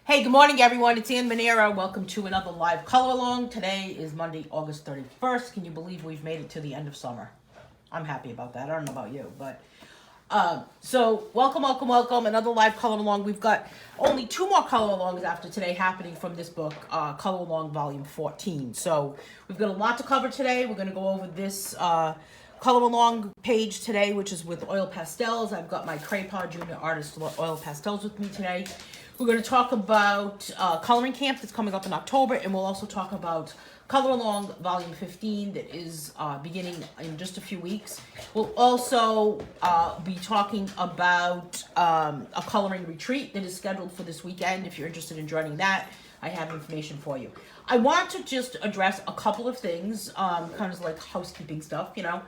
Hey, good morning, everyone. It's Anne Manera. Welcome to another live color along. Today is Monday, August 31st. Can you believe we've made it to the end of summer? I'm happy about that. I don't know about you, but so welcome. Another live color along. We've got only 2 more color alongs after today happening from this book, Color Along Volume 14. So we've got a lot to cover today. We're going to go over this color along page today, which is with Oil Pastels. I've got my Craypa Junior Artist Oil Pastels with me today. We're going to talk about coloring camp that's coming up in October, and we'll also talk about Color Along Volume 15 that is beginning in just a few weeks. We'll also be talking about a coloring retreat that is scheduled for this weekend. If you're interested in joining that, I have information for you. I want to just address a couple of things, kind of like housekeeping stuff, you know.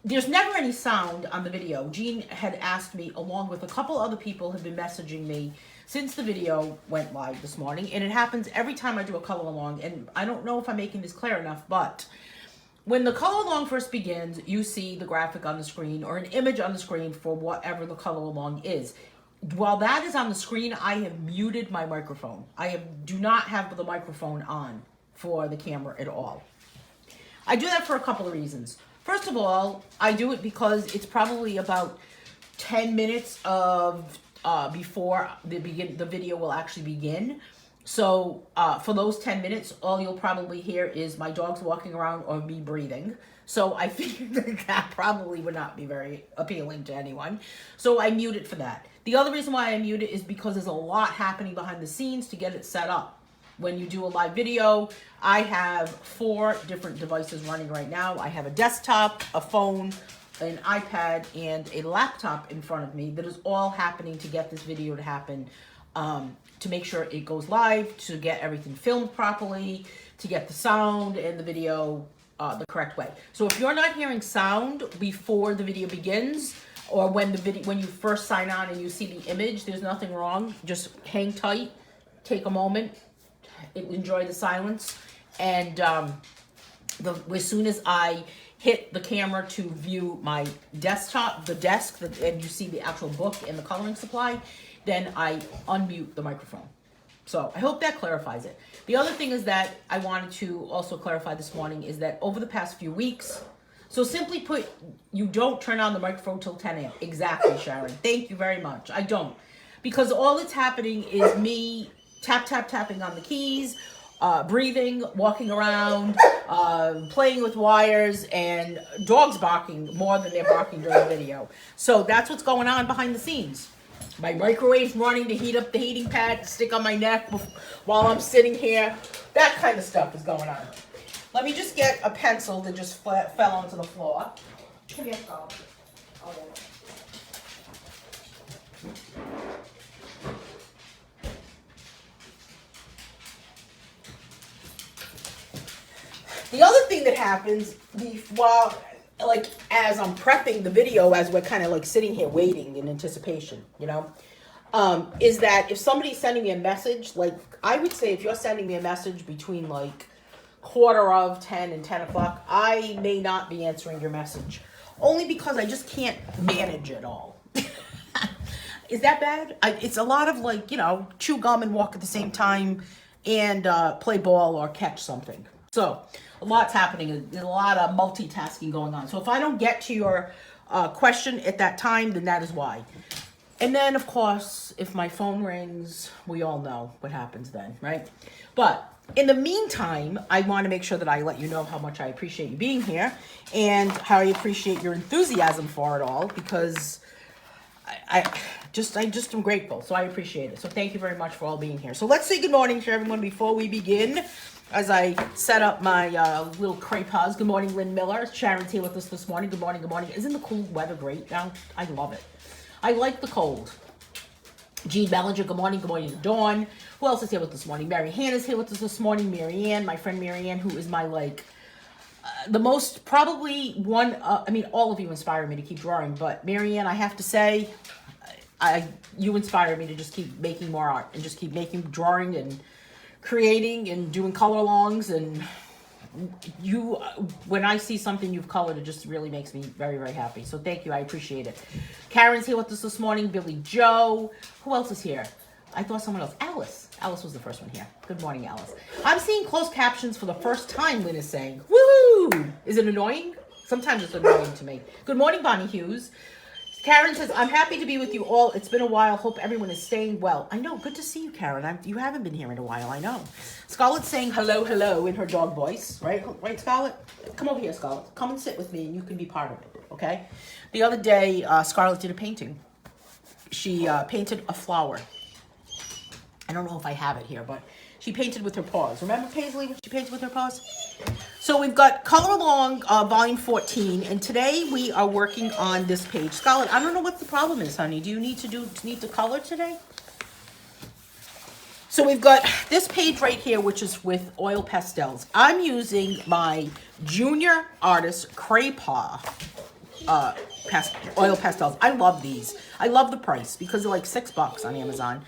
There's never any sound on the video. Jean had asked me, along with a couple other people have been messaging me since the video went live this morning, and it happens every time I do a color along, and I don't know if I'm making this clear enough, but when the color along first begins, you see the graphic on the screen or an image on the screen for whatever the color along is. While that is on the screen, I have muted my microphone. Do not have the microphone on for the camera at all. I do that for a couple of reasons. First of all, I do it because it's probably about 10 minutes of before the video will actually begin. So for those 10 minutes, all you'll probably hear is my dogs walking around or me breathing. So I figured that probably would not be very appealing to anyone. So I mute it for that. The other reason why I mute it is because there's a lot happening behind the scenes to get it set up. When you do a live video, I have 4 different devices running right now. I have a desktop, a phone, an iPad, and a laptop in front of me that is all happening to get this video to happen, to make sure it goes live, to get everything filmed properly, to get the sound and the video the correct way. So if you're not hearing sound before the video begins, or when you first sign on and you see the image, there's nothing wrong. Just hang tight, take a moment, enjoy the silence, and as soon as I hit the camera to view my desktop, the desk, and you see the actual book and the coloring supply, then I unmute the microphone. So I hope that clarifies it. The other thing is that I wanted to also clarify this morning is that over the past few weeks, so simply put, you don't turn on the microphone till 10 a.m. Exactly, Sharon. Thank you very much. I don't. Because all that's happening is me tapping on the keys, breathing, walking around, playing with wires, and dogs barking more than they're barking during the video. So that's what's going on behind the scenes. My microwave's running to heat up the heating pad to stick on my neck while I'm sitting here. That kind of stuff is going on. Let me just get a pencil that just fell onto the floor. Come here, Carl. The other thing that happens while, like, as I'm prepping the video, as we're kind of like sitting here waiting in anticipation, you know, is that if somebody's sending me a message, like I would say if you're sending me a message between like 9:45 and 10 o'clock, I may not be answering your message. Only because I just can't manage it all. Is that bad? It's a lot of like, you know, chew gum and walk at the same time and play ball or catch something. So a lot's happening. There's a lot of multitasking going on. So if I don't get to your question at that time, then that is why. And then, of course, if my phone rings, we all know what happens then, right? But in the meantime, I want to make sure that I let you know how much I appreciate you being here and how I appreciate your enthusiasm for it all, because I just am grateful. So I appreciate it. So thank you very much for all being here. So let's say good morning to everyone before we begin. As I set up my little crepe pause. Good morning, Lynn Miller. Sharon's here with us this morning. Good morning, good morning. Isn't the cool weather great now? I love it. I like the cold. Jean Ballinger, good morning to Dawn. Who else is here with us this morning? Mary Hannah's here with us this morning. Mary Ann, my friend Mary Ann, who is my, like, the most, probably one, I mean, all of you inspire me to keep drawing, but Mary Ann, I have to say, you inspire me to just keep making more art and just keep making, drawing and creating and doing color alongs, and you, when I see something you've colored, it just really makes me very, very happy. So thank you. I appreciate it. Karen's here with us this morning. Billy Joe. Who else is here? I thought someone else. Alice. Alice was the first one here. Good morning, Alice. I'm seeing closed captions for the first time, Lynn is saying. Woohoo! Is it annoying? Sometimes it's annoying to me. Good morning, Bonnie Hughes. Karen says, I'm happy to be with you all. It's been a while. Hope everyone is staying well. I know. Good to see you, Karen. You haven't been here in a while. I know. Scarlett's saying hello, hello in her dog voice. Right? Right, Scarlett? Come over here, Scarlett. Come and sit with me and you can be part of it. Okay? The other day, Scarlett did a painting. She painted a flower. I don't know if I have it here, but she painted with her paws. Remember, Paisley, when she painted with her paws? So we've got Color Along, volume 14, and today we are working on this page. Scarlett, I don't know what the problem is, honey. Do you need to color today? So we've got this page right here, which is with Oil Pastels. I'm using my Junior Artist COPPA Oil Pastels. I love these. I love the price because they're like $6 on Amazon.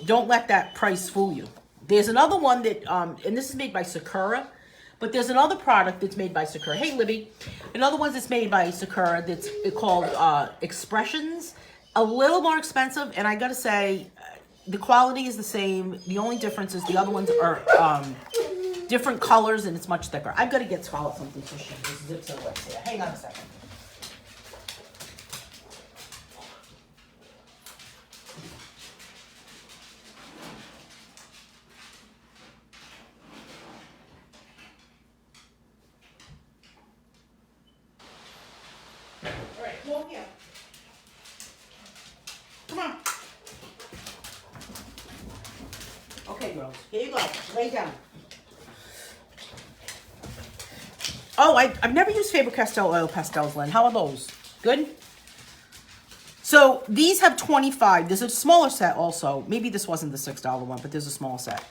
Don't let that price fool you. There's another one that, and this is made by Sakura, but there's another product that's made by Sakura. Hey, Libby. Another one that's made by Sakura that's called Expressions. A little more expensive, and I gotta say, the quality is the same. The only difference is the other ones are different colors, and it's much thicker. I've got to get Scarlett something so she just zips her lips here. Hang on a second. Okay, girls. Here you go. Lay down. Oh, I've never used Faber-Castell Oil Pastels, Lynn. How are those? Good? So these have 25. There's a smaller set also. Maybe this wasn't the $6 one, but there's a small set.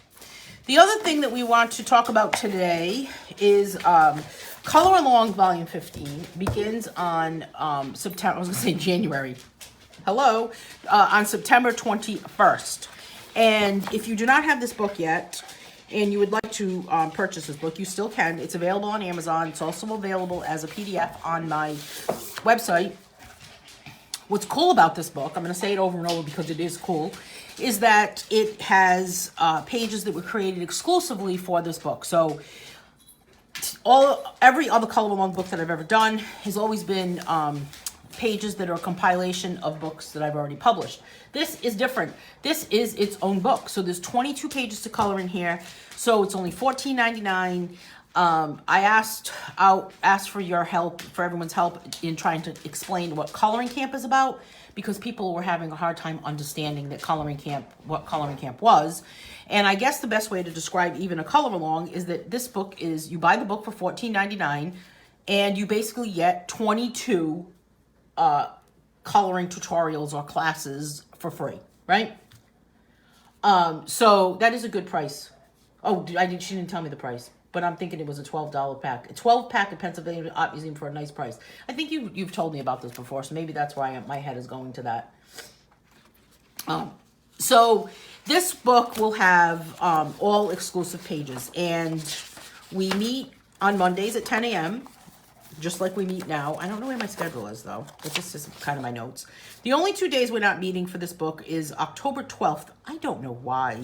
The other thing that we want to talk about today is Color Along Volume 15 begins on September, I was going to say January. Hello. On September 21st. And if you do not have this book yet, and you would like to purchase this book, you still can. It's available on Amazon. It's also available as a PDF on my website. What's cool about this book, I'm going to say it over and over because it is cool, is that it has pages that were created exclusively for this book. So every other Color Along book that I've ever done has always been pages that are a compilation of books that I've already published. This is different. This is its own book. So there's 22 pages to color in here. So it's only $14.99. I asked for your help, for everyone's help in trying to explain what Coloring Camp is about, because people were having a hard time understanding that what Coloring Camp was. And I guess the best way to describe even a color along is that this book is, you buy the book for $14.99 and you basically get 22 coloring tutorials or classes for free, right? So that is a good price. Oh, she didn't tell me the price, but I'm thinking it was a $12 pack. A 12-pack of Pennsylvania Art Museum for a nice price. I think you've told me about this before, so maybe that's why my head is going to that. So this book will have all exclusive pages, and we meet on Mondays at 10 a.m., just like we meet now. I don't know where my schedule is, though. But this is kind of my notes. The only 2 days we're not meeting for this book is October 12th. I don't know why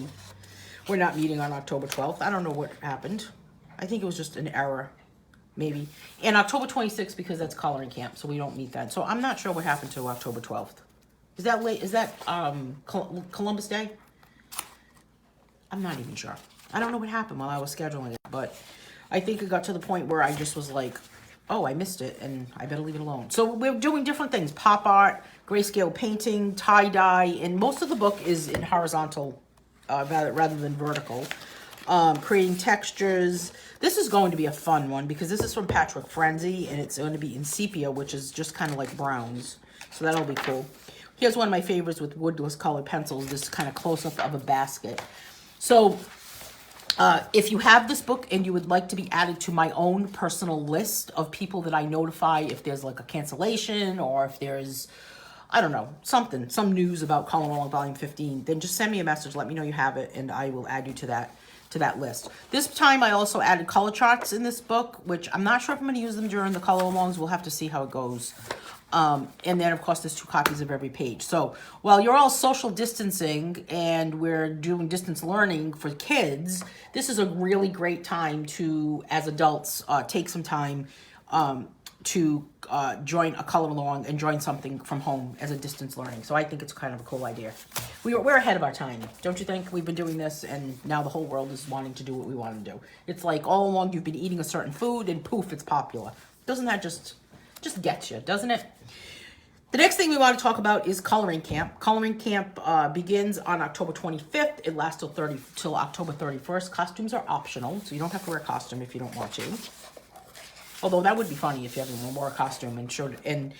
we're not meeting on October 12th. I don't know what happened. I think it was just an error, maybe. And October 26th, because that's Coloring Camp, so we don't meet that. So I'm not sure what happened to October 12th. Is that late? Is that Columbus Day? I'm not even sure. I don't know what happened while I was scheduling it, but I think it got to the point where I just was like, Oh, I missed it, and I better leave it alone. So we're doing different things: pop art, grayscale painting, tie dye, and most of the book is in horizontal, rather than vertical. Creating textures. This is going to be a fun one because this is from Patrick Frenzy, and it's going to be in sepia, which is just kind of like browns. So that'll be cool. Here's one of my favorites with woodless colored pencils. This kind of close-up of a basket. So if you have this book and you would like to be added to my own personal list of people that I notify if there's like a cancellation or if there's, I don't know, some news about Coloring Along Volume 15, then just send me a message. Let me know you have it, and I will add you to that list. This time I also added color charts in this book, which I'm not sure if I'm going to use them during the color alongs. We'll have to see how it goes. And then, of course, there's 2 copies of every page. So while you're all social distancing and we're doing distance learning for kids, this is a really great time to, as adults, take some time to join a color along and join something from home as a distance learning. So I think it's kind of a cool idea. We're ahead of our time, don't you think? We've been doing this, and now the whole world is wanting to do what we want to do. It's like all along you've been eating a certain food, and poof, it's popular. Doesn't that just get you, doesn't it? The next thing we want to talk about is Coloring Camp. Coloring Camp begins on October 25th. It lasts till October 31st. Costumes are optional, so you don't have to wear a costume if you don't want to. Although that would be funny if everyone wore a costume and showed and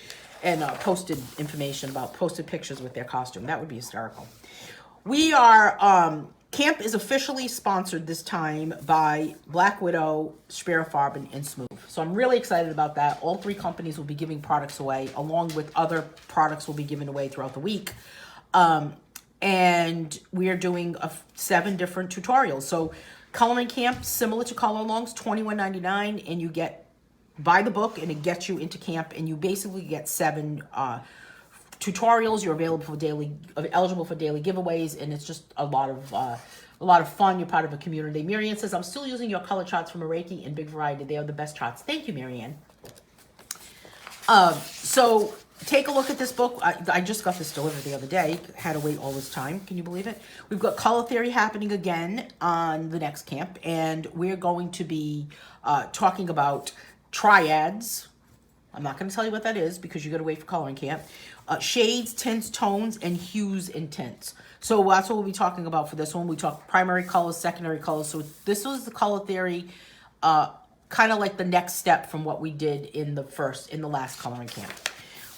posted pictures with their costume. That would be hysterical. We are camp is officially sponsored this time by Black Widow, Farben, and Smooth. So I'm really excited about that. All 3 companies will be giving products away, along with other products will be given away throughout the week. And we are doing 7 different tutorials. So Coloring Camp, similar to Color Alongs, $21.99, and you buy the book and it gets you into camp, and you basically get 7 tutorials. You're eligible for daily giveaways, and it's just a lot of fun. You're part of a community. Marianne says, I'm still using your color charts from Reiki and Big Variety. They are the best charts. Thank you, Marianne. So take a look at this book. I just got this delivered the other day. Had to wait all this time. Can you believe it? We've got color theory happening again on the next camp, and we're going to be talking about triads. I'm not going to tell you what that is because you got to wait for Coloring Camp. Shades, tints, tones, and hues and tints. So that's what we'll be talking about for this one. We talk primary colors, secondary colors. So this was the color theory, kind of like the next step from what we did in the last Coloring Camp.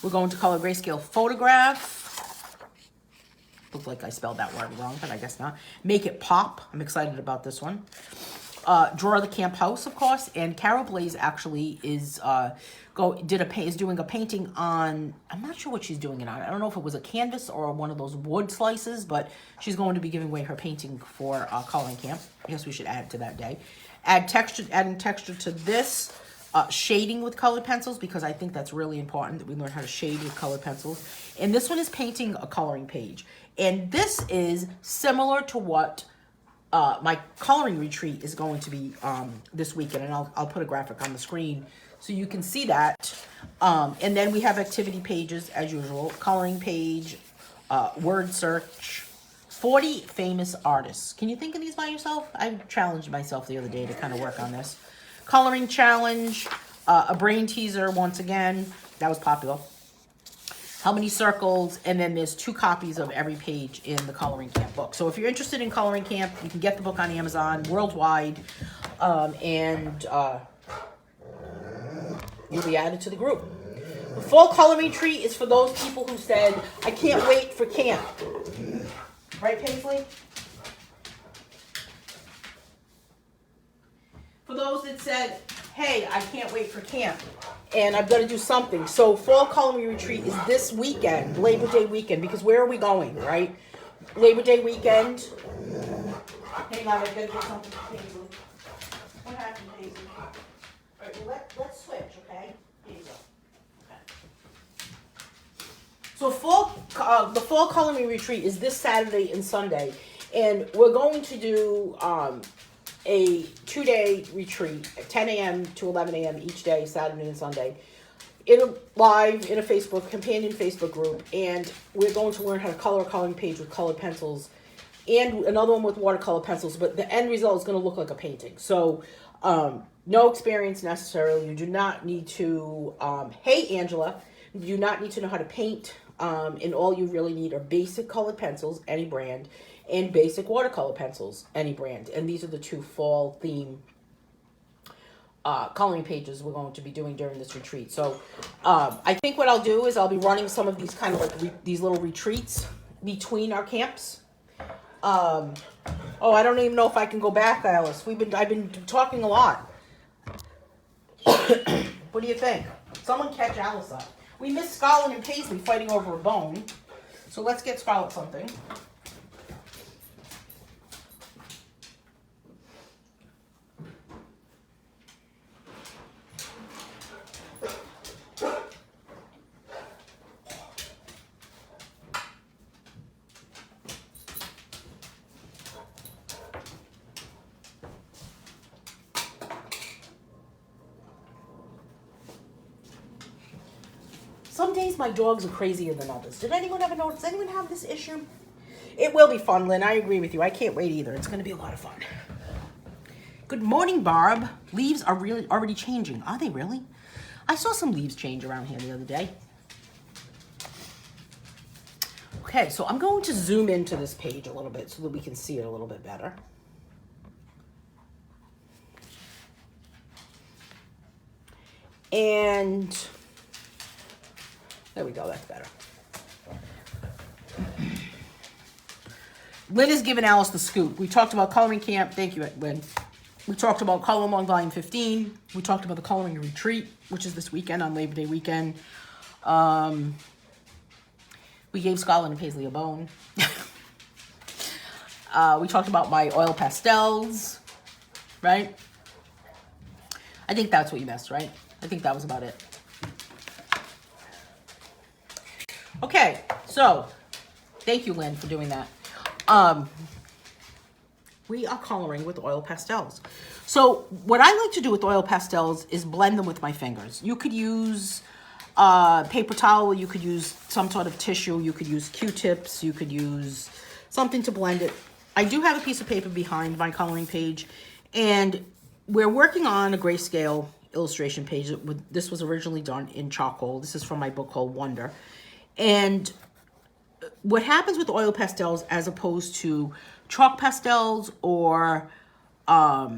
We're going to color grayscale photograph. Looks like I spelled that word wrong, but I guess not. Make it pop. I'm excited about this one. Draw the Camp House, of course, and Carol Blaze actually is doing a painting on, I'm not sure what she's doing it on. I don't know if it was a canvas or one of those wood slices, but she's going to be giving away her painting for Coloring Camp. I guess we should add it to that day. Adding texture to this, shading with colored pencils, because I think that's really important that we learn how to shade with colored pencils. And this one is painting a coloring page. And this is similar to what my coloring retreat is going to be this weekend, and I'll put a graphic on the screen so you can see that. And then we have activity pages as usual, coloring page, word search, 40 famous artists. Can you think of these by yourself? I challenged myself the other day to kind of work on this. Coloring challenge, a brain teaser once again, that was popular. How many circles, and then there's 2 copies of every page in the Coloring Camp book. So if you're interested in Coloring Camp, you can get the book on Amazon worldwide, and you'll be added to the group. The fall coloring retreat is for those people who said, I can't wait for camp. Right, Paisley? For those that said, hey, I can't wait for camp, and I've got to do something. So fall coloring retreat is this weekend, Labor Day weekend, because where are we going, right? Labor Day weekend. Hang on, I've got to get something for Paisley. What happened, Paisley? All right, well, let's switch, okay? Here you go. Okay. So the fall coloring retreat is this Saturday and Sunday, and we're going to do a 2-day retreat at 10 a.m. to 11 a.m. each day, Saturday and Sunday, in a companion Facebook group, and we're going to learn how to color a coloring page with colored pencils, and another one with watercolor pencils, but the end result is going to look like a painting. So No experience necessarily. You do not need to, hey Angela, you do not need to know how to paint. And all you really need are basic colored pencils, any brand, and basic watercolor pencils, any brand. And these are the two fall theme coloring pages we're going to be doing during this retreat. So I think what I'll do is I'll be running some of these kind of like these little retreats between our camps. Oh, I don't even know if I can go back, Alice. I've been talking a lot. What do you think? Someone catch Alice up. We missed Scarlett and Paisley fighting over a bone. So let's get Scarlett something. Some days my dogs are crazier than others. Did anyone ever notice? Does anyone have this issue? It will be fun, Lynn. I agree with you. I can't wait either. It's going to be a lot of fun. Good morning, Barb. Leaves are really already changing. Are they really? I saw some leaves change around here the other day. Okay, so I'm going to zoom into this page a little bit so that we can see it a little bit better. And there we go, that's better. Lynn has given Alice the scoop. We talked about coloring camp. Thank you, Lynn. We talked about Color Along Volume 15. We talked about the coloring retreat, which is this weekend on Labor Day weekend. We gave Scarlett and Paisley a bone. We talked about my oil pastels, right? I think that's what you missed, right? I think that was about it. Okay, so thank you, Lynn, for doing that. We are coloring with oil pastels. So what I like to do with oil pastels is blend them with my fingers. You could use paper towel, you could use some sort of tissue, you could use Q-tips, you could use something to blend it. I do have a piece of paper behind my coloring page, and we're working on a grayscale illustration page. This was originally done in charcoal. This is from my book called Wonder. And what happens with oil pastels as opposed to chalk pastels or are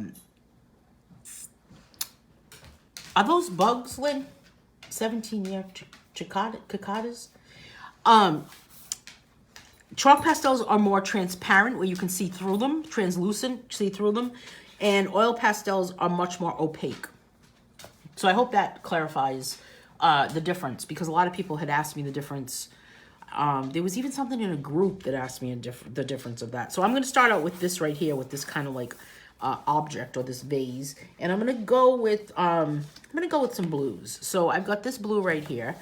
those bugs, Lynn? 17-year cicadas? Chalk pastels are more transparent where you can see through them, translucent, see through them, and oil pastels are much more opaque. So I hope that clarifies the difference, because a lot of people had asked me the difference. There was even something in a group that asked me the difference of that. So I'm going to start out with this right here, with this kind of like object or this vase, and I'm going to go with some blues. So I've got this blue right here,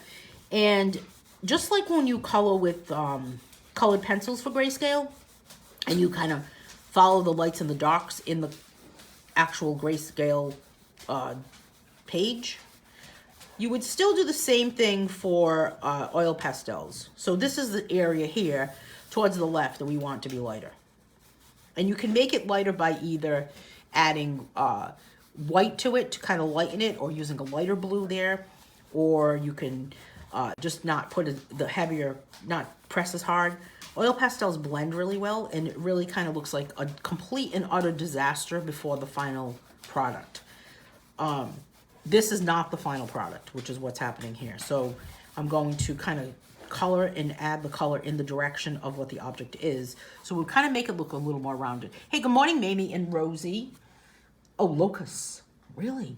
and just like when you color with colored pencils for grayscale, and you kind of follow the lights and the darks in the actual grayscale page, you would still do the same thing for oil pastels. So this is the area here towards the left that we want to be lighter. And you can make it lighter by either adding white to it to kind of lighten it, or using a lighter blue there, or you can just not put the heavier, not press as hard. Oil pastels blend really well, and it really kind of looks like a complete and utter disaster before the final product. This is not the final product, which is what's happening here. So I'm going to kind of color and add the color in the direction of what the object is. So we'll kind of make it look a little more rounded. Hey, good morning, Mamie and Rosie. Oh, locusts. Really?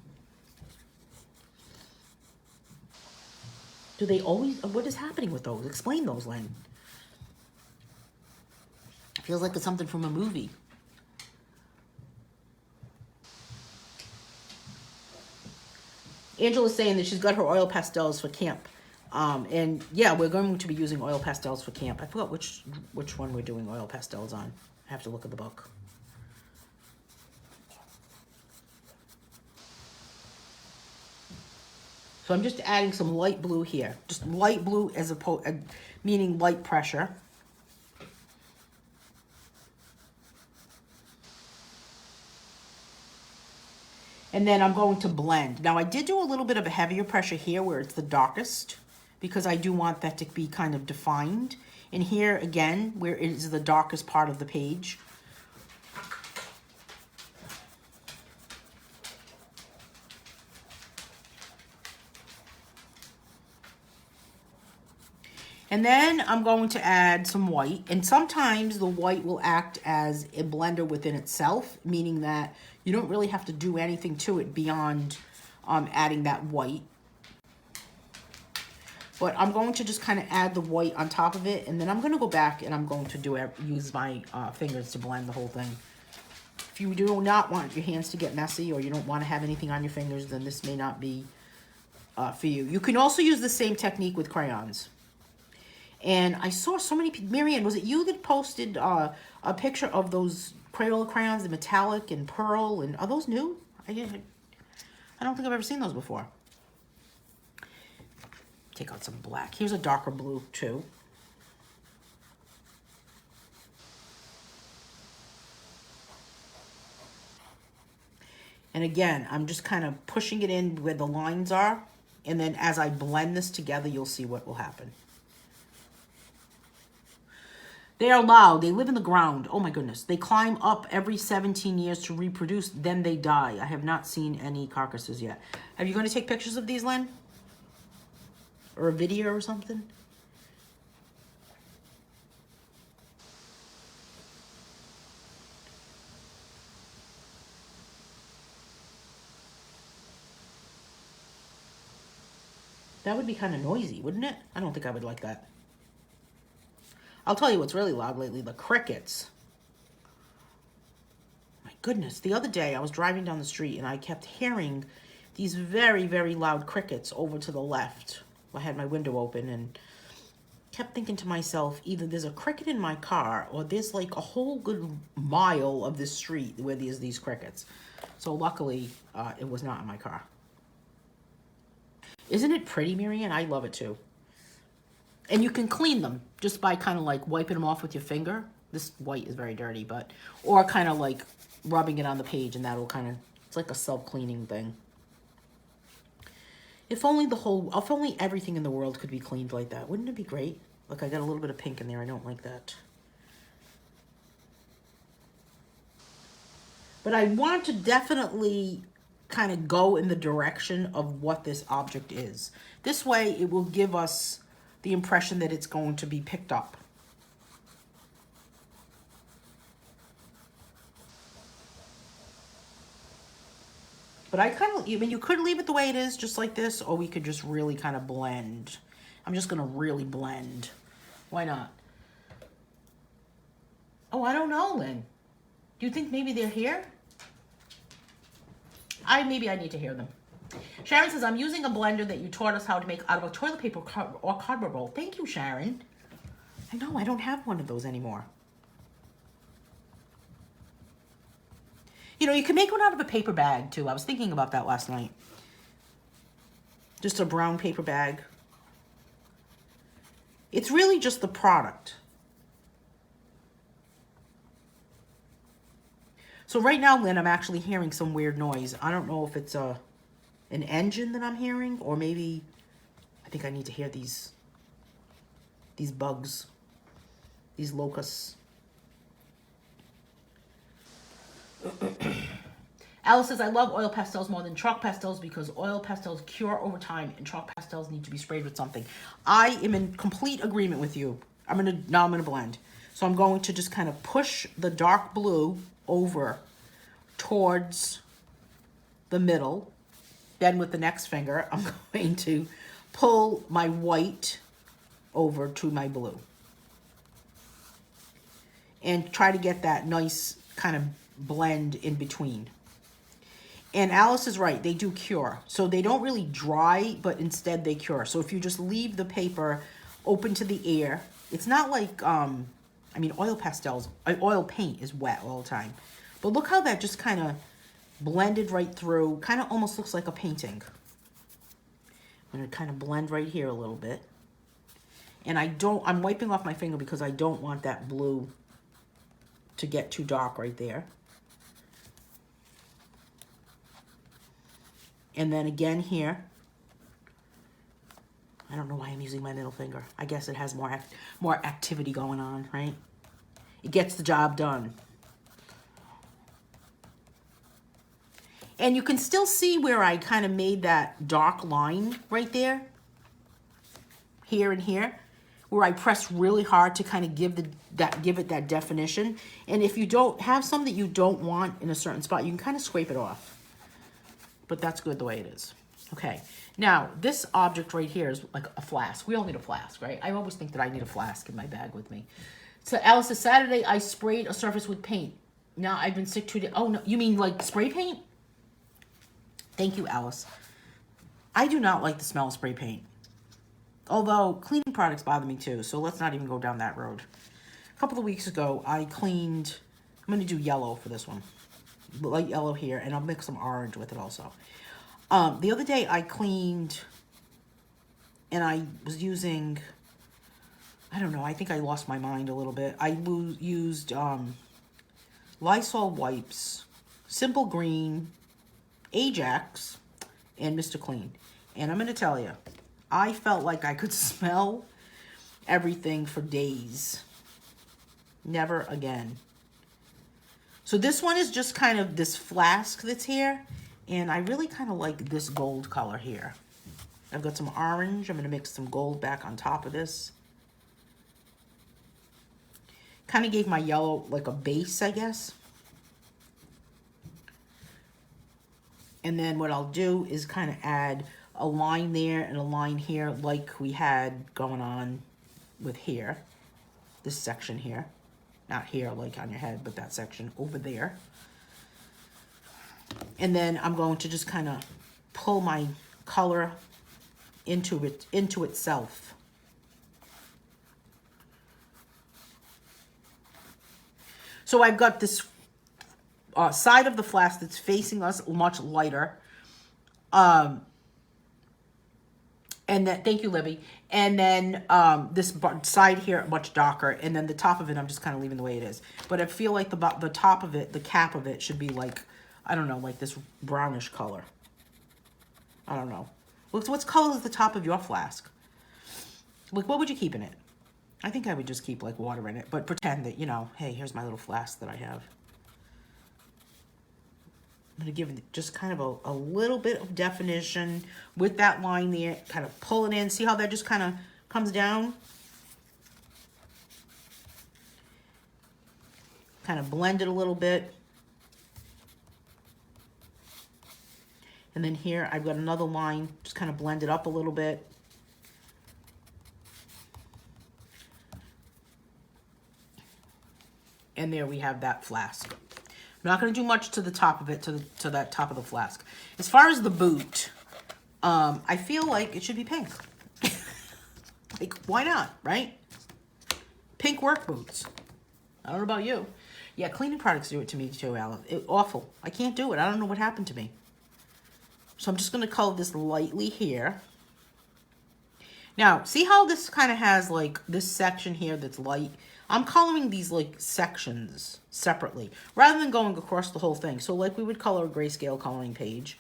Do they always, what is happening with those? Explain those, Len. Feels like it's something from a movie. Angela's saying that she's got her oil pastels for camp. And yeah, we're going to be using oil pastels for camp. I forgot which one we're doing oil pastels on. I have to look at the book. So I'm just adding some light blue here. Just light blue as opposed, meaning light pressure. And then I'm going to blend. Now I did do a little bit of a heavier pressure here where it's the darkest, because I do want that to be kind of defined. And here again, where it is the darkest part of the page. And then I'm going to add some white. And sometimes the white will act as a blender within itself, meaning that you don't really have to do anything to it beyond adding that white. But I'm going to just kind of add the white on top of it. And then I'm going to go back and I'm going to use my fingers to blend the whole thing. If you do not want your hands to get messy, or you don't want to have anything on your fingers, then this may not be for you. You can also use the same technique with crayons. And I saw so many people. Marianne, was it you that posted a picture of those Crayola crayons, the metallic and pearl? And are those new? I don't think I've ever seen those before. Take out some black. Here's a darker blue too. And again, I'm just kind of pushing it in where the lines are. And then as I blend this together, you'll see what will happen. They are loud. They live in the ground. Oh my goodness. They climb up every 17 years to reproduce. Then they die. I have not seen any carcasses yet. Are you going to take pictures of these, Lynn? Or a video or something? That would be kind of noisy, wouldn't it? I don't think I would like that. I'll tell you what's really loud lately, the crickets. My goodness, the other day I was driving down the street and I kept hearing these very, very loud crickets over to the left. I had my window open and kept thinking to myself, either there's a cricket in my car or there's like a whole good mile of this street where there's these crickets. So luckily, it was not in my car. Isn't it pretty, Marianne? I love it too. And you can clean them just by kind of like wiping them off with your finger. This white is very dirty, but, or kind of like rubbing it on the page, and that'll kind of, it's like a self-cleaning thing. If only everything in the world could be cleaned like that. Wouldn't it be great? Look, I got a little bit of pink in there. I don't like that. But I want to definitely kind of go in the direction of what this object is. This way it will give us the impression that it's going to be picked up. But I mean, you could leave it the way it is, just like this, or we could just really kind of blend. I'm just gonna really blend. Why not? Oh, I don't know, Lynn. Do you think maybe they're here? Maybe I need to hear them. Sharon says, I'm using a blender that you taught us how to make out of a toilet paper or cardboard roll. Thank you, Sharon. I know, I don't have one of those anymore. You know, you can make one out of a paper bag, too. I was thinking about that last night. Just a brown paper bag. It's really just the product. So right now, Lynn, I'm actually hearing some weird noise. I don't know if it's an engine that I'm hearing, or maybe I think I need to hear these bugs, these locusts. Alice says, I love oil pastels more than chalk pastels because oil pastels cure over time and chalk pastels need to be sprayed with something. I am in complete agreement with you. Now I'm gonna blend. So I'm going to just kind of push the dark blue over towards the middle. Then with the next finger, I'm going to pull my white over to my blue. And try to get that nice kind of blend in between. And Alice is right, they do cure. So they don't really dry, but instead they cure. So if you just leave the paper open to the air, it's not like, I mean, oil paint is wet all the time. But look how that just kind of blended right through, kind of almost looks like a painting. I'm going to kind of blend right here a little bit. And I'm wiping off my finger because I don't want that blue to get too dark right there. And then again here. I don't know why I'm using my middle finger. I guess it has more activity going on, right? It gets the job done. And you can still see where I kind of made that dark line right there. Here and here. Where I pressed really hard to kind of give it that definition. And if you don't have some that you don't want in a certain spot, you can kind of scrape it off. But that's good the way it is. Okay, now this object right here is like a flask. We all need a flask, right? I always think that I need a flask in my bag with me. So Alice says, Saturday I sprayed a surface with paint. Now I've been sick 2 days. Oh no, you mean like spray paint? Thank you, Alice. I do not like the smell of spray paint. Although cleaning products bother me too, so let's not even go down that road. A couple of weeks ago, I cleaned, I'm going to do yellow for this one. Light yellow here, and I'll mix some orange with it also. The other day I cleaned, and I was using, I don't know, I think I lost my mind a little bit. I used Lysol wipes, Simple Green, Ajax, and Mr. Clean. And I'm going to tell you, I felt like I could smell everything for days. Never again. So this one is just kind of this flask that's here. And I really kind of like this gold color here. I've got some orange. I'm going to mix some gold back on top of this. Kind of gave my yellow like a base, I guess. And then what I'll do is kind of add a line there and a line here like we had going on with here. This section here. Not here like on your head, but that section over there. And then I'm going to just kind of pull my color into itself. So I've got this side of the flask that's facing us much lighter. And then, thank you, Libby. And then this side here much darker, and then the top of it I'm just kind of leaving the way it is. But I feel like the top of it, the cap of it, should be like, I don't know, like this brownish color. I don't know. What color is the top of your flask? Like, what would you keep in it? I think I would just keep like water in it, but pretend that, you know, hey, here's my little flask that I have. I'm going to give it just kind of a little bit of definition with that line there. Kind of pull it in. See how that just kind of comes down? Kind of blend it a little bit. And then here I've got another line. Just kind of blend it up a little bit. And there we have that flask. I'm not going to do much to the top of it, to that top of the flask. As far as the boot, I feel like it should be pink. Like, why not, right? Pink work boots. I don't know about you. Yeah, cleaning products do it to me too, Alan. Awful. I can't do it. I don't know what happened to me. So I'm just going to color this lightly here. Now, see how this kind of has like this section here that's light? I'm coloring these like sections separately rather than going across the whole thing. So like we would color a grayscale coloring page,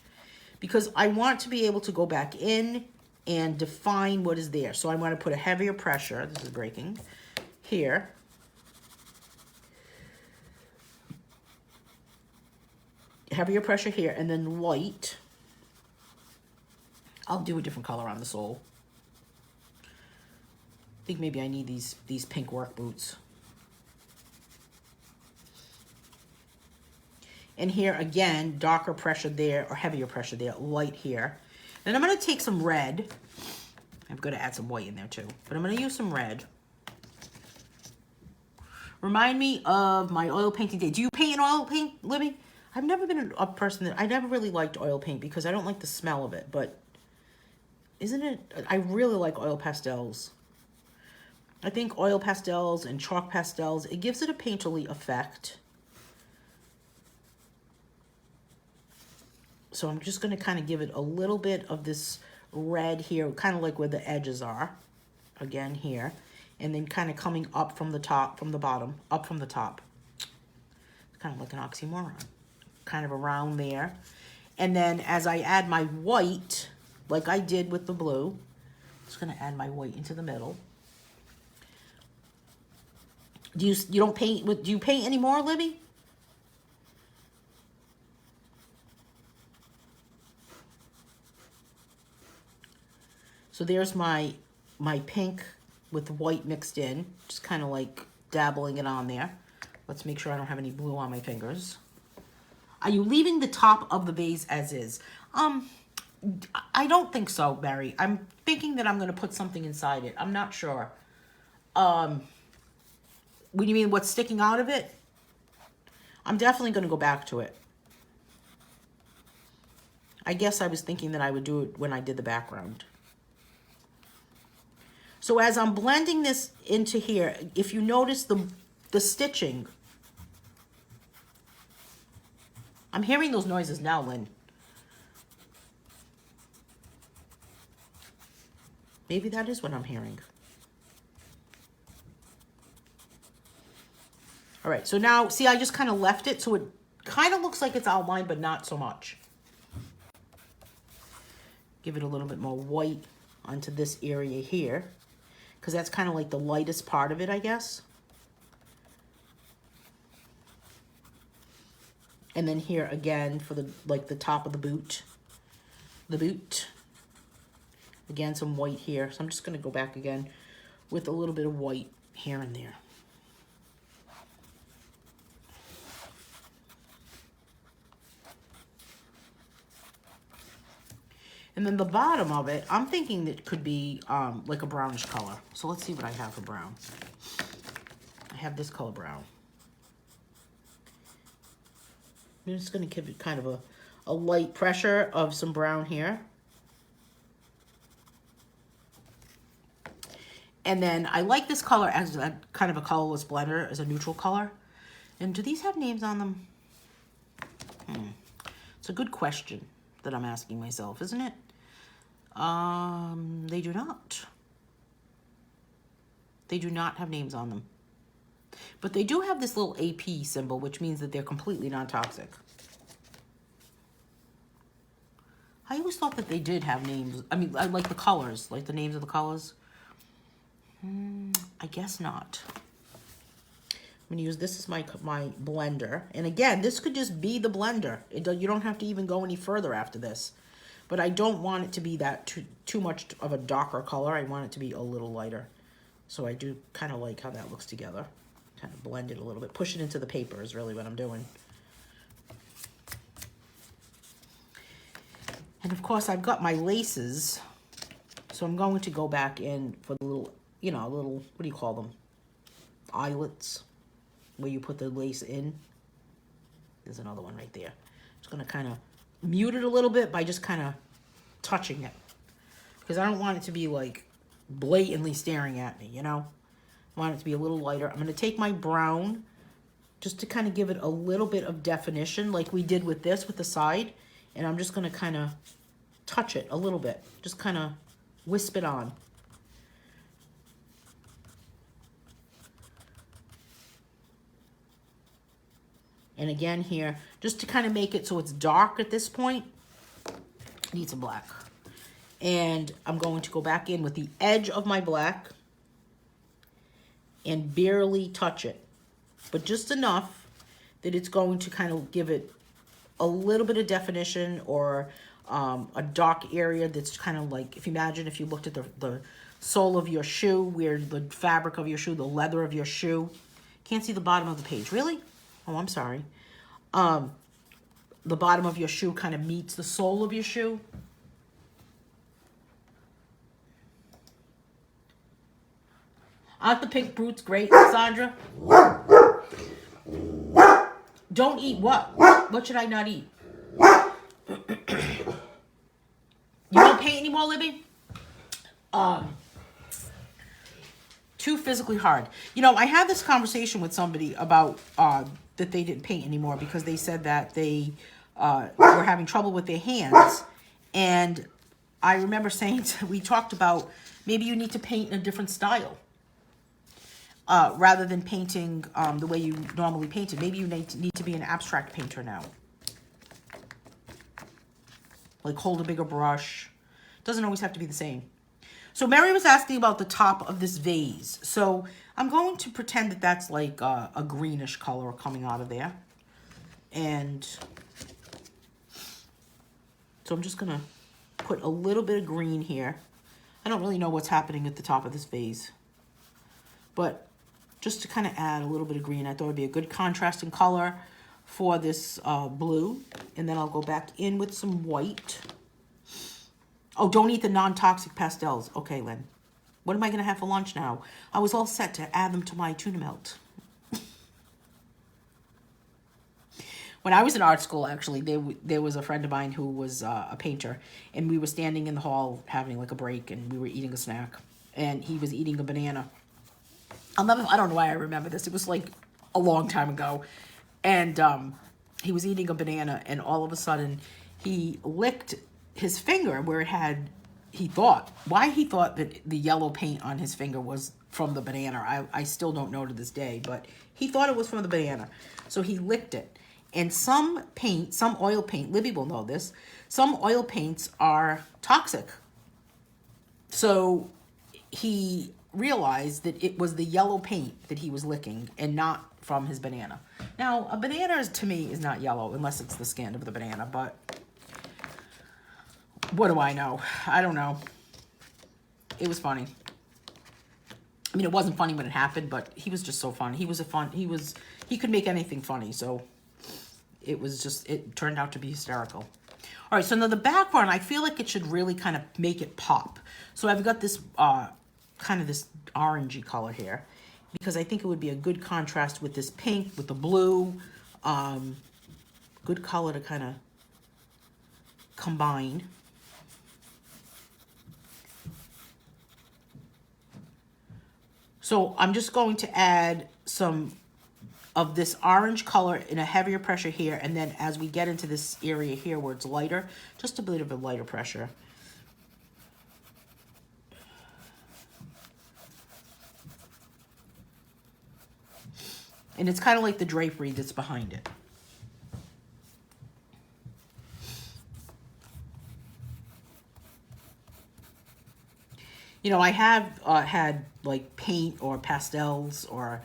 because I want to be able to go back in and define what is there. So I want to put a heavier pressure. This is breaking here. Heavier pressure here, and then light. I'll do a different color on the sole. I think maybe I need these pink work boots. And here again, darker pressure there, or heavier pressure there, light here. Then I'm going to take some red. I'm going to add some white in there too, but I'm going to use some red. Remind me of my oil painting day. Do you paint in oil paint, Libby? I've never been a person that, I never really liked oil paint because I don't like the smell of it, but isn't it, I really like oil pastels. I think oil pastels and chalk pastels, it gives it a painterly effect. So I'm just going to kind of give it a little bit of this red here, kind of like where the edges are, again here, and then kind of coming up from the top, from the bottom, up from the top. It's kind of like an oxymoron, kind of around there. And then as I add my white, like I did with the blue, I'm just gonna add my white into the middle. You don't paint with, do you paint anymore, Libby? So there's my pink with white mixed in, just kind of like dabbling it on there. Let's make sure I don't have any blue on my fingers. Are you leaving the top of the vase as is? I don't think so, Mary. I'm thinking that I'm going to put something inside it. I'm not sure. What do you mean, what's sticking out of it? I'm definitely going to go back to it. I guess I was thinking that I would do it when I did the background. So as I'm blending this into here, if you notice the stitching, I'm hearing those noises now, Lynn. Maybe that is what I'm hearing. All right, so now, see, I just kind of left it, so it kind of looks like it's outlined, but not so much. Give it a little bit more white onto this area here, because that's kind of like the lightest part of it, I guess. And then here again for the top of the boot. Again, some white here. So I'm just going to go back again with a little bit of white here and there. And then the bottom of it, I'm thinking that it could be like a brownish color. So let's see what I have for brown. I have this color brown. I'm just going to give it kind of a light pressure of some brown here. And then I like this color as a kind of a colorless blender, as a neutral color. And do these have names on them? It's a good question that I'm asking myself, isn't it? They do not. They do not have names on them. But they do have this little AP symbol, which means that they're completely non-toxic. I always thought that they did have names. I mean, I like the colors, like the names of the colors. I guess not. I'm gonna use this as my blender. And again, this could just be the blender. You don't have to even go any further after this. But I don't want it to be that too much of a darker color. I want it to be a little lighter. So I do kind of like how that looks together. Kind of blend it a little bit. Push it into the paper is really what I'm doing. And of course, I've got my laces. So I'm going to go back in for the little, what do you call them? Eyelets, where you put the lace in. There's another one right there. Just going to kind of mute it a little bit by just kind of touching it. Because I don't want it to be like blatantly staring at me, I want it to be a little lighter. I'm going to take my brown just to kind of give it a little bit of definition like we did with this, with the side. And I'm just going to kind of touch it a little bit. Just kind of wisp it on. And again here, just to kind of make it so it's dark at this point, need some black. And I'm going to go back in with the edge of my black and barely touch it. But just enough that it's going to kind of give it a little bit of definition, or a dark area that's kind of like, if you looked at the sole of your shoe, where the fabric of your shoe, the leather of your shoe. Can't see the bottom of the page. Really? Oh, I'm sorry. The bottom of your shoe kind of meets the sole of your shoe. Aren't the pink boots great, Sandra? Don't eat what? What should I not eat? You don't paint anymore, Libby? Too physically hard. I had this conversation with somebody about that they didn't paint anymore because they said that they were having trouble with their hands. And I remember saying, we talked about maybe you need to paint in a different style. Rather than painting the way you normally painted. Maybe you need to be an abstract painter now. like hold a bigger brush. Doesn't always have to be the same. So Mary was asking about the top of this vase. So I'm going to pretend that that's like a greenish color coming out of there. And so I'm just going to put a little bit of green here. I don't really know what's happening at the top of this vase. But just to kind of add a little bit of green, I thought it would be a good contrasting color for this blue. And then I'll go back in with some white. Oh, don't eat the non-toxic pastels. Okay, Lynn. What am I going to have for lunch now? I was all set to add them to my tuna melt. When I was in art school, actually, there was a friend of mine who was a painter. And we were standing in the hall having like a break. And we were eating a snack. And he was eating a banana. I don't know why I remember this. It was like a long time ago. And he was eating a banana. And all of a sudden, he licked his finger where it had, why he thought that the yellow paint on his finger was from the banana. I still don't know to this day, but he thought it was from the banana. So he licked it. And some oil paint, Libby will know this, some oil paints are toxic. So he realized that it was the yellow paint that he was licking and not from his banana. Now, a banana to me is not yellow unless it's the skin of the banana, but what do I know? I don't know. It was funny. I mean, it wasn't funny when it happened, but he was just so fun. He could make anything funny. So it turned out to be hysterical. All right. So now the background, I feel like it should really kind of make it pop. So I've got this, kind of this orangey color here because I think it would be a good contrast with this pink, with the blue, good color to kind of combine. So I'm just going to add some of this orange color in a heavier pressure here. And then as we get into this area here where it's lighter, just a bit of a lighter pressure. And it's kind of like the drapery that's behind it. You know, I have had like paint or pastels or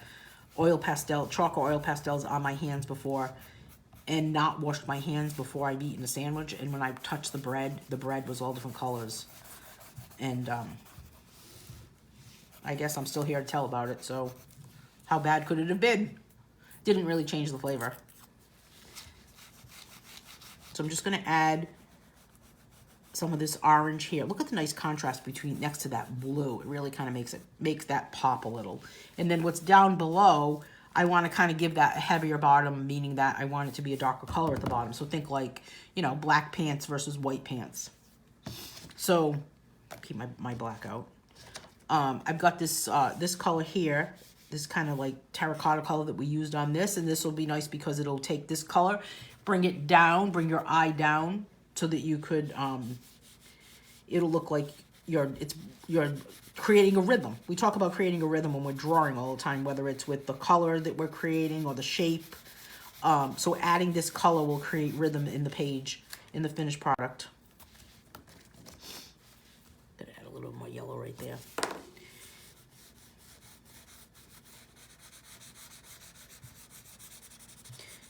chalk or oil pastels on my hands before and not washed my hands before I've eaten a sandwich. And when I touched the bread was all different colors. And I guess I'm still here to tell about it. So how bad could it have been? Didn't really change the flavor. So I'm just going to add some of this orange here. Look at the nice contrast next to that blue. It really kind of makes that pop a little. And then what's down below, I want to kind of give that a heavier bottom, meaning that I want it to be a darker color at the bottom. So think like, you know, black pants versus white pants. So keep my black out. I've got this this color here, this kind of like terracotta color that we used on this, and this will be nice because it'll take this color, bring it down, bring your eye down, so that you could, it'll look like you're creating a rhythm. We talk about creating a rhythm when we're drawing all the time, whether it's with the color that we're creating or the shape. So adding this color will create rhythm in the page, in the finished product. Gonna add a little more yellow right there.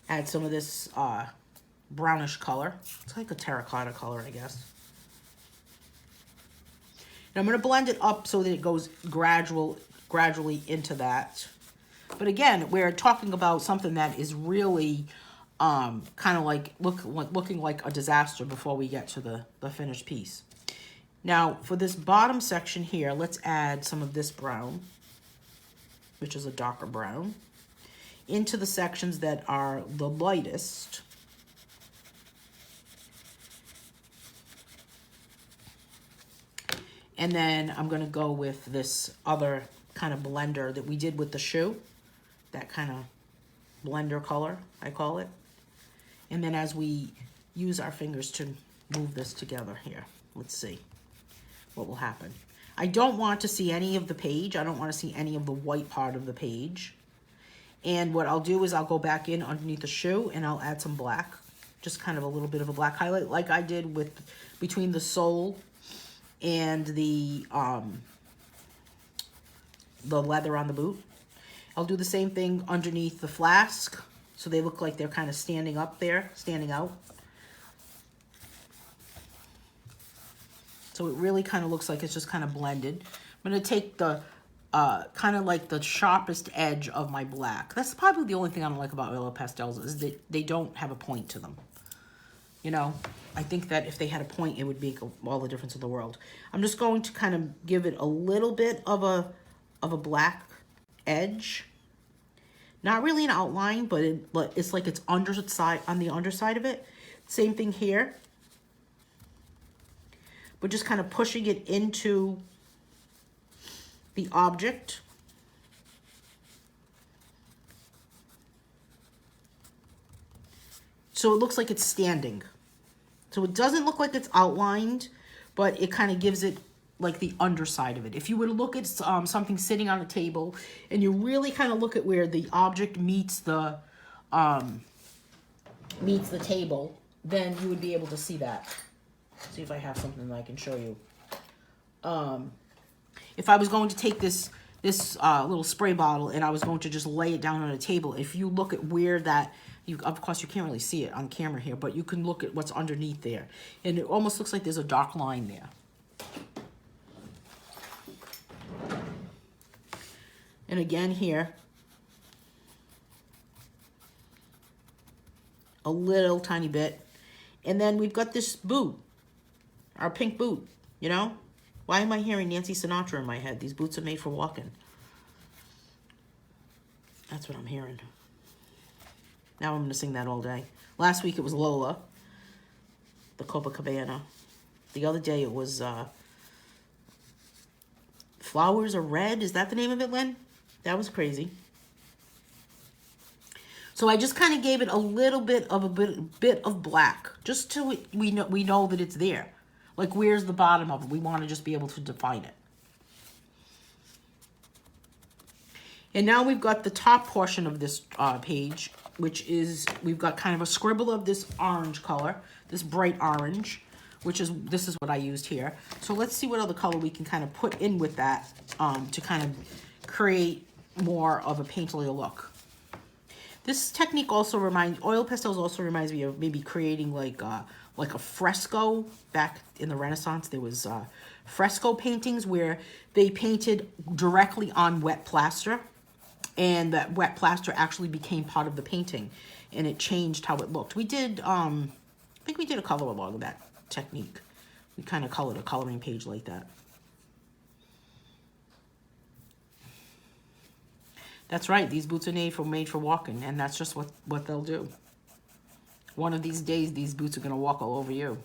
Add some of this brownish color. It's like a terracotta color, I guess. And I'm going to blend it up so that it goes gradually into that. But again, we're talking about something that is really kind of like looking like a disaster before we get to the finished piece. Now, for this bottom section here, let's add some of this brown, which is a darker brown, into the sections that are the lightest. And then I'm going to go with this other kind of blender that we did with the shoe. That kind of blender color, I call it. And then as we use our fingers to move this together here, let's see what will happen. I don't want to see any of the page. I don't want to see any of the white part of the page. And what I'll do is I'll go back in underneath the shoe and I'll add some black just kind of a little bit of a black highlight like I did with between the sole and the leather on the boot. I'll do the same thing underneath the flask so they look like they're kind of standing up there, standing out. So it really kind of looks like it's just kind of blended. I'm going to take the kind of like the sharpest edge of my black. That's probably the only thing I don't like about Oil Pastels is that they don't have a point to them. You know, I think that if they had a point, it would make all the difference in the world. I'm just going to kind of give it a little bit of a black edge. Not really an outline, but it's like it's on the underside of it. Same thing here. But just kind of pushing it into the object. So it looks like it's standing. So it doesn't look like it's outlined, but it kind of gives it like the underside of it. If you were to look at something sitting on a table and you really kind of look at where the object meets the table, then you would be able to see that. See if I have something that I can show you. If I was going to take this little spray bottle and I was going to just lay it down on a table, if you look at where that, of course you can't really see it on camera here, but you can look at what's underneath there. And it almost looks like there's a dark line there. And again here, a little tiny bit. And then we've got this boot, our pink boot, you know? Why am I hearing Nancy Sinatra in my head? These boots are made for walking. That's what I'm hearing. Now I'm going to sing that all day. Last week it was Lola, the Copacabana. The other day it was Flowers Are Red. Is that the name of it, Lynn? That was crazy. So I just kind of gave it a little bit of black, just so we know that it's there. Like, where's the bottom of it? We want to just be able to define it. And now we've got the top portion of this page, which is, we've got kind of a scribble of this orange color, this bright orange, this is what I used here. So let's see what other color we can kind of put in with that to kind of create more of a painterly look. This technique also Oil Pastels also reminds me of maybe creating like a fresco. Back in the Renaissance, there was fresco paintings where they painted directly on wet plaster, and that wet plaster actually became part of the painting, and it changed how it looked. We did, I think we did a color along of that technique. We kind of colored a coloring page like that. That's right, these boots are made for walking, and that's just what they'll do. One of these days, these boots are going to walk all over you.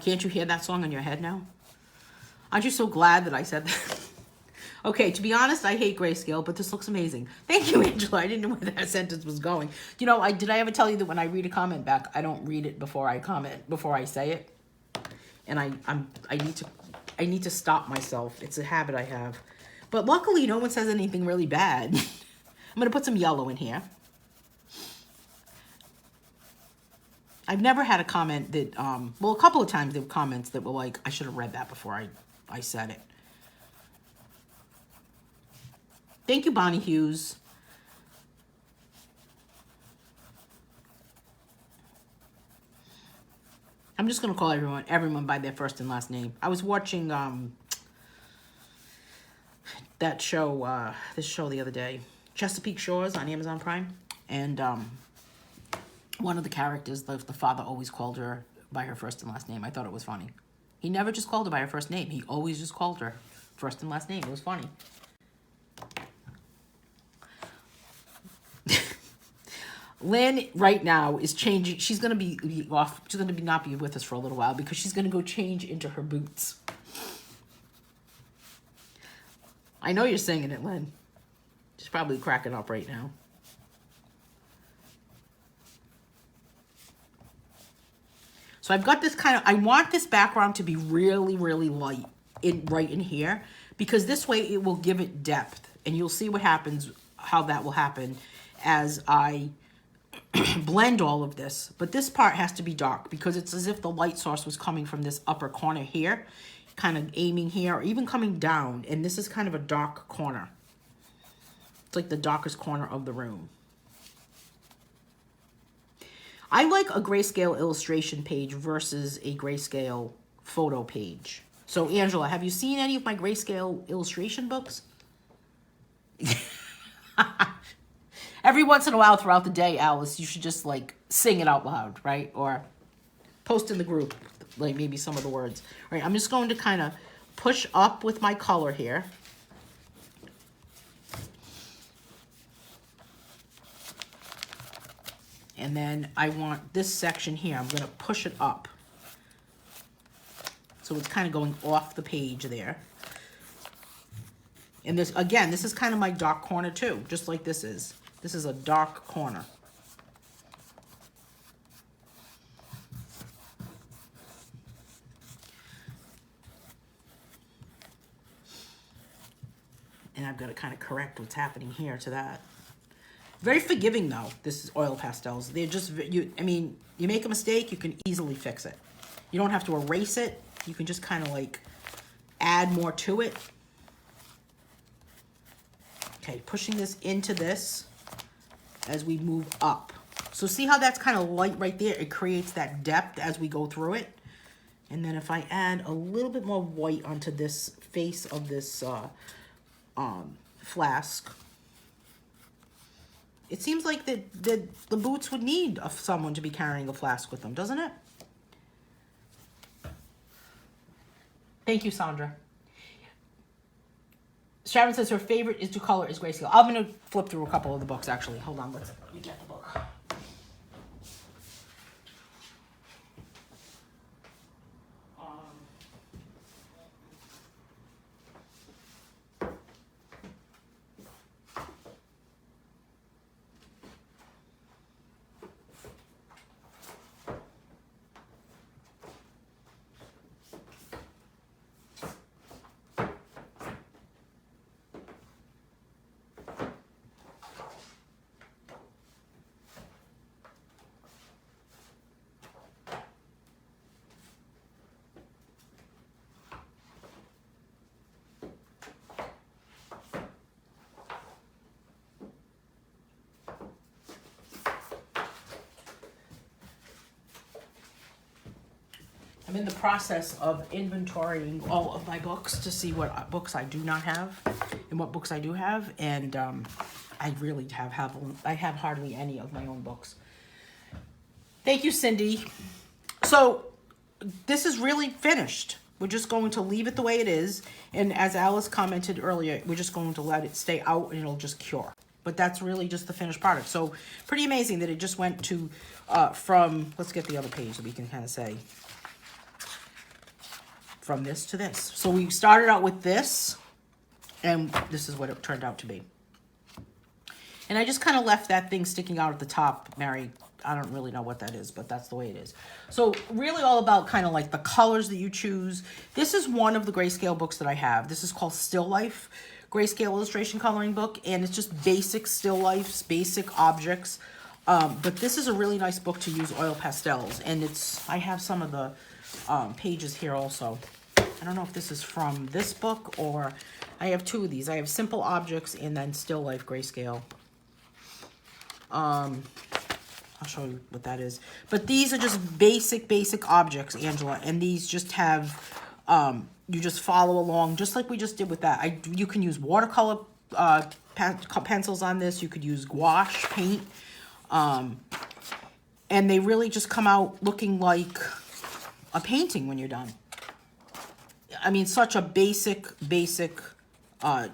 Can't you hear that song in your head now? Aren't you so glad that I said that? Okay, to be honest, I hate grayscale, but this looks amazing. Thank you, Angela. I didn't know where that sentence was going. You know, did I ever tell you that when I read a comment back, I don't read it before I comment, before I say it? And I need to stop myself. It's a habit I have. But luckily, no one says anything really bad. I'm going to put some yellow in here. I've never had a comment that, well, a couple of times there were comments that were like, I should have read that before I said it. Thank you, Bonnie Hughes. I'm just going to call everyone by their first and last name. I was watching that show, this show the other day, Chesapeake Shores on Amazon Prime. And one of the characters, the father always called her by her first and last name. I thought it was funny. He never just called her by her first name. He always just called her first and last name. It was funny. Lynn right now is changing. She's going to be off. She's going to not be with us for a little while because she's going to go change into her boots. I know you're singing it, Lynn. She's probably cracking up right now. So I've got this I want this background to be really, really light right in here, because this way it will give it depth, and you'll see what happens, how that will happen as I blend all of this. But this part has to be dark because it's as if the light source was coming from this upper corner here, kind of aiming here, or even coming down. And this is kind of a dark corner. It's like the darkest corner of the room. I like a grayscale illustration page versus a grayscale photo page. So, Angela, have you seen any of my grayscale illustration books? Every once in a while throughout the day, Alice, you should just, like, sing it out loud, right? Or post in the group, like, maybe some of the words. All right, I'm just going to kind of push up with my color here. And then I want this section here, I'm going to push it up. So it's kind of going off the page there. And this, again, this is kind of my dark corner too, just like this is. This is a dark corner. And I've got to kind of correct what's happening here to that. Very forgiving though, this is Oil Pastels. They're just, I mean, you make a mistake, you can easily fix it. You don't have to erase it. You can just kind of like add more to it. Okay, pushing this into this as we move up. So see how that's kind of light right there? It creates that depth as we go through it. And then if I add a little bit more white onto this face of this flask, it seems like the boots would need someone to be carrying a flask with them, doesn't it? Thank you, Sandra. Sharon says her favorite is to color is grayscale. I'm going to flip through a couple of the books, actually. Hold on, let me get the book. I'm in the process of inventorying all of my books to see what books I do not have and what books I do have. And I really I have hardly any of my own books. Thank you, Cindy. So this is really finished. We're just going to leave it the way it is. And as Alice commented earlier, we're just going to let it stay out and it'll just cure. But that's really just the finished product. So pretty amazing that it just went to, from, let's get the other page so we can kind of say, from this to this. So we started out with this, and this is what it turned out to be. And I just kind of left that thing sticking out at the top, Mary. I don't really know what that is, but that's the way it is. So really all about kind of like the colors that you choose. This is one of the grayscale books that I have. This is called Still Life Grayscale Illustration Coloring Book, and it's just basic still lifes, basic objects. But this is a really nice book to use oil pastels, and I have some of the pages here also. I don't know if this is from this book or I have two of these. I have Simple Objects and then Still Life Grayscale. I'll show you what that is. But these are just basic objects, Angela. And these just have, you just follow along just like we just did with that. You can use watercolor pencils on this. You could use gouache paint. And they really just come out looking like a painting when you're done. I mean, such a basic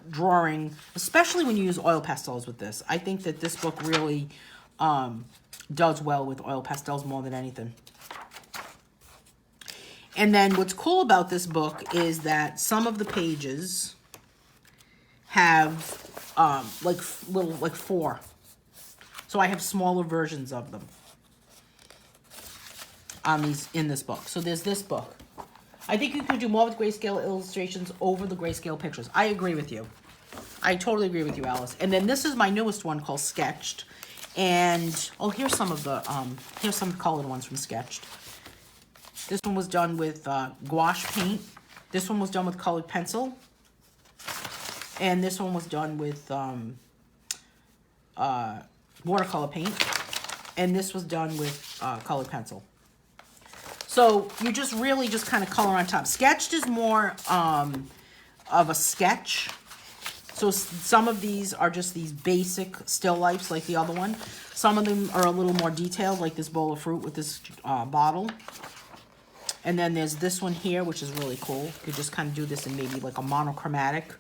drawing, especially when you use oil pastels with this. I think that this book really does well with oil pastels more than anything. And then what's cool about this book is that some of the pages have like four. So I have smaller versions of them on these in this book. So there's this book. I think you could do more with grayscale illustrations over the grayscale pictures. I agree with you. I totally agree with you, Alice. And then this is my newest one called Sketched. And, oh, here's some of the, here's some colored ones from Sketched. This one was done with gouache paint. This one was done with colored pencil. And this one was done with watercolor paint. And this was done with colored pencil. So you just really just kind of color on top. Sketched is more of a sketch. So some of these are just these basic still lifes like the other one. Some of them are a little more detailed, like this bowl of fruit with this bottle. And then there's this one here, which is really cool. You just kind of do this in maybe like a monochromatic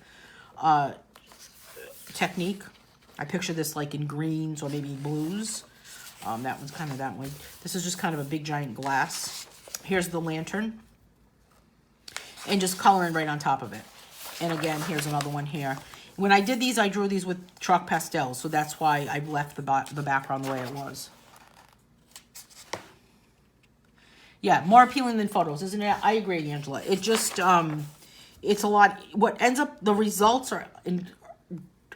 technique. I picture this like in greens or maybe blues. That one's kind of that one. This is just kind of a big giant glass. Here's the lantern. And just coloring right on top of it. And again, here's another one here. When I did these, I drew these with chalk pastels, so that's why I left the background the way it was. Yeah, more appealing than photos, isn't it? I agree, Angela. It just, it's a lot. What ends up, the results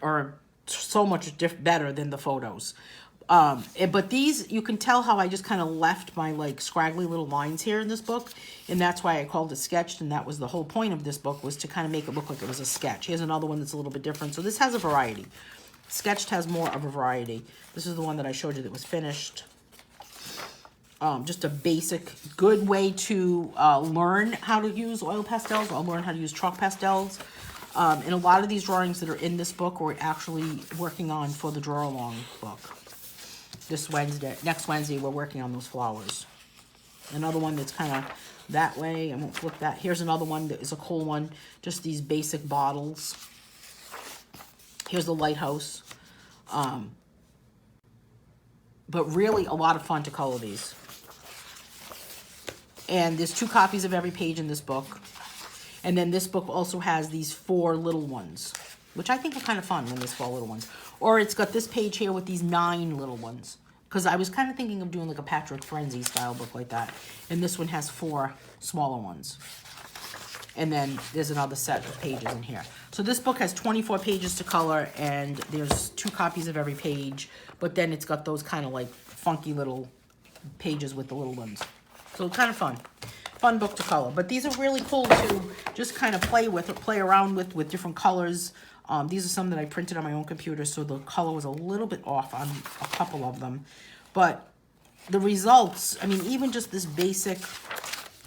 are so much better than the photos. But these, you can tell how I just kind of left my like scraggly little lines here in this book. And that's why I called it Sketched. And that was the whole point of this book, was to kind of make it look like it was a sketch. Here's another one that's a little bit different. So this has a variety. Sketched has more of a variety. This is the one that I showed you that was finished. Just a basic, good way to learn how to use oil pastels or learn how to use chalk pastels. And a lot of these drawings that are in this book we're actually working on for the Draw Along book. Next Wednesday, we're working on those flowers. Another one that's kind of that way. I won't flip that. Here's another one that is a cool one. Just these basic bottles. Here's the lighthouse. But really a lot of fun to color these. And there's 2 copies of every page in this book. And then this book also has these 4 little ones, which I think are kind of fun when there's 4 little ones. Or it's got this page here with these 9 little ones. Because I was kind of thinking of doing like a Patrick Frenzy style book like that. And this one has 4 smaller ones. And then there's another set of pages in here. So this book has 24 pages to color, and there's 2 copies of every page. But then it's got those kind of like funky little pages with the little ones. So it's kind of fun. Fun book to color. But these are really cool to just kind of play with or play around with different colors. These are some that I printed on my own computer, so the color was a little bit off on a couple of them. But the results, I mean, even just this basic,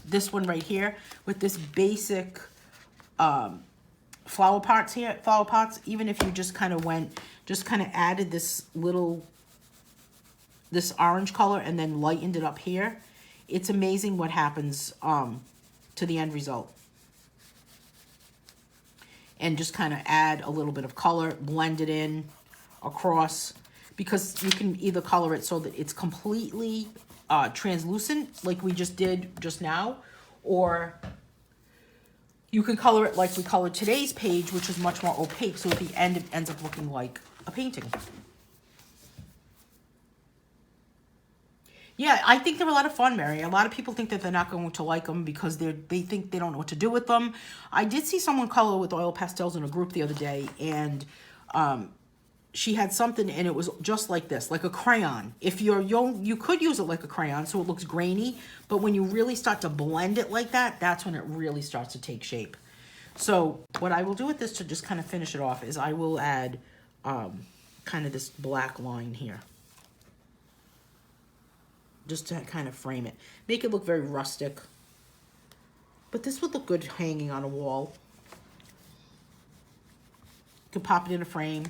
this one right here, with this basic flower pots here, even if you just kind of added this orange color and then lightened it up here, it's amazing what happens to the end result. And just kind of add a little bit of color, blend it in across, because you can either color it so that it's completely translucent, like we just did just now, or you can color it like we colored today's page, which is much more opaque, so at the end it ends up looking like a painting. Yeah, I think they're a lot of fun, Mary. A lot of people think that they're not going to like them because they think they don't know what to do with them. I did see someone color with oil pastels in a group the other day, and she had something, and it was just like this, like a crayon. If you're young, you could use it like a crayon, so it looks grainy, but when you really start to blend it like that, that's when it really starts to take shape. So what I will do with this to just kind of finish it off is I will add kind of this black line here, just to kind of frame it. Make it look very rustic. But this would look good hanging on a wall. You could pop it in a frame.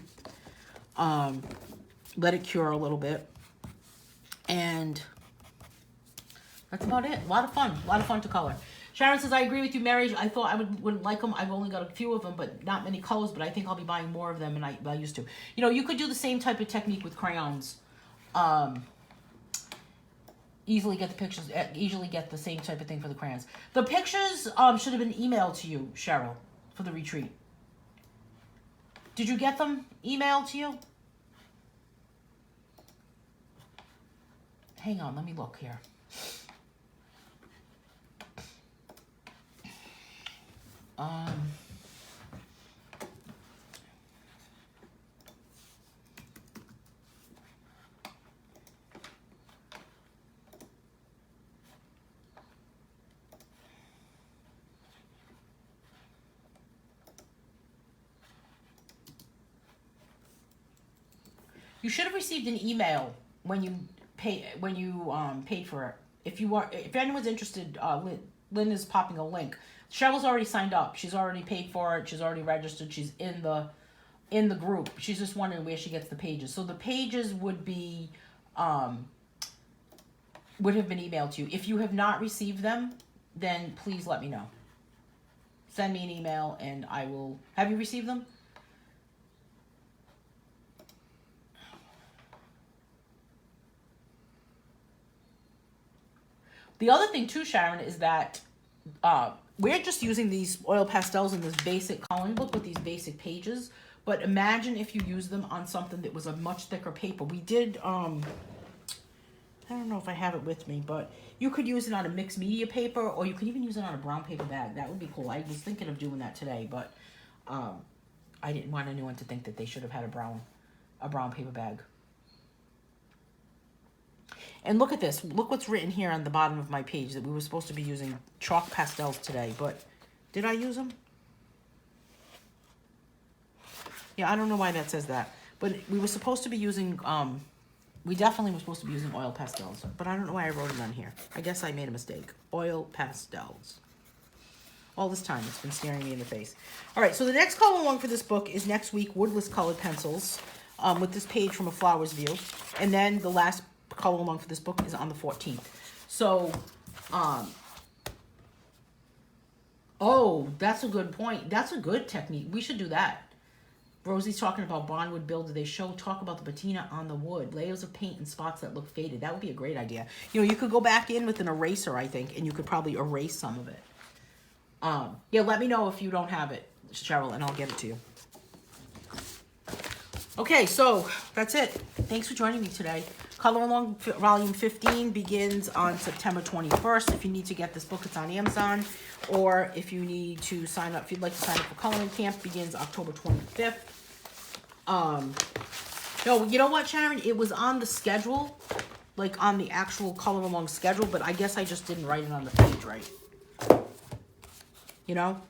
Let it cure a little bit. And that's about it. A lot of fun. A lot of fun to color. Sharon says, I agree with you, Mary. I thought I wouldn't like them. I've only got a few of them, but not many colors. But I think I'll be buying more of them, and I used to. You know, you could do the same type of technique with crayons. Easily get the pictures, easily get the same type of thing for the crayons. The pictures should have been emailed to you, Cheryl, for the retreat. Did you get them emailed to you? Hang on, let me look here. You should have received an email when you paid for it. If anyone's interested, Lynn is popping a link. Cheryl's already signed up. She's already paid for it. She's already registered. She's in the group. She's just wondering where she gets the pages. So the pages would be would have been emailed to you. If you have not received them, then please let me know. Send me an email and I will. Have you received them? The other thing too, Sharon, is that we're just using these oil pastels in this basic coloring book with these basic pages. But imagine if you use them on something that was a much thicker paper. We did, I don't know if I have it with me, but you could use it on a mixed media paper, or you could even use it on a brown paper bag. That would be cool. I was thinking of doing that today, but I didn't want anyone to think that they should have had a brown paper bag. And look at this. Look what's written here on the bottom of my page, that we were supposed to be using chalk pastels today. But did I use them? Yeah, I don't know why that says that. But we were supposed to be using, we definitely were supposed to be using oil pastels. But I don't know why I wrote it on here. I guess I made a mistake. Oil pastels. All this time, it's been staring me in the face. All right, so the next color along for this book is next week, Woodless Colored Pencils, with this page from A Flower's View. And then the last color along for this book is on the 14th. So, oh, that's a good point. That's a good technique. We should do that. Rosie's talking about Bondwood Builder. They talk about the patina on the wood, layers of paint and spots that look faded. That would be a great idea. You know, you could go back in with an eraser, I think, and you could probably erase some of it. Yeah, let me know if you don't have it, Cheryl, and I'll get it to you. Okay, so that's it. Thanks for joining me today. Color Along Volume 15 begins on September 21st. If you need to get this book, it's on Amazon. Or if you need to sign up, if you'd like to sign up for Coloring Camp, begins October 25th. No, you know what, Sharon? It was on the schedule, like on the actual Color Along schedule, but I guess I just didn't write it on the page right. You know?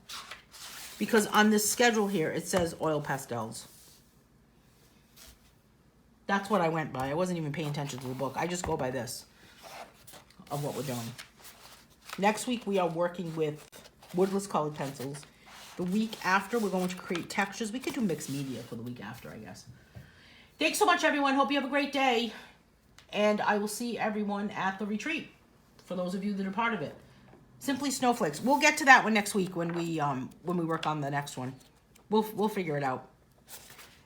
Because on this schedule here, it says Oil Pastels. That's what I went by. I wasn't even paying attention to the book. I just go by this, of what we're doing. Next week, we are working with Woodless Colored Pencils. The week after, we're going to create textures. We could do mixed media for the week after, I guess. Thanks so much, everyone. Hope you have a great day. And I will see everyone at the retreat, for those of you that are part of it. Simply Snowflakes. We'll get to that one next week when we work on the next one. We'll figure it out.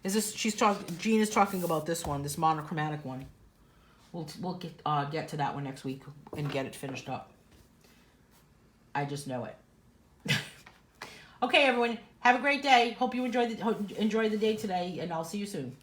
Jean is talking about this one, this monochromatic one. We'll get to that one next week and get it finished up. I just know it. Okay, everyone, have a great day. Hope you enjoy the day today, and I'll see you soon.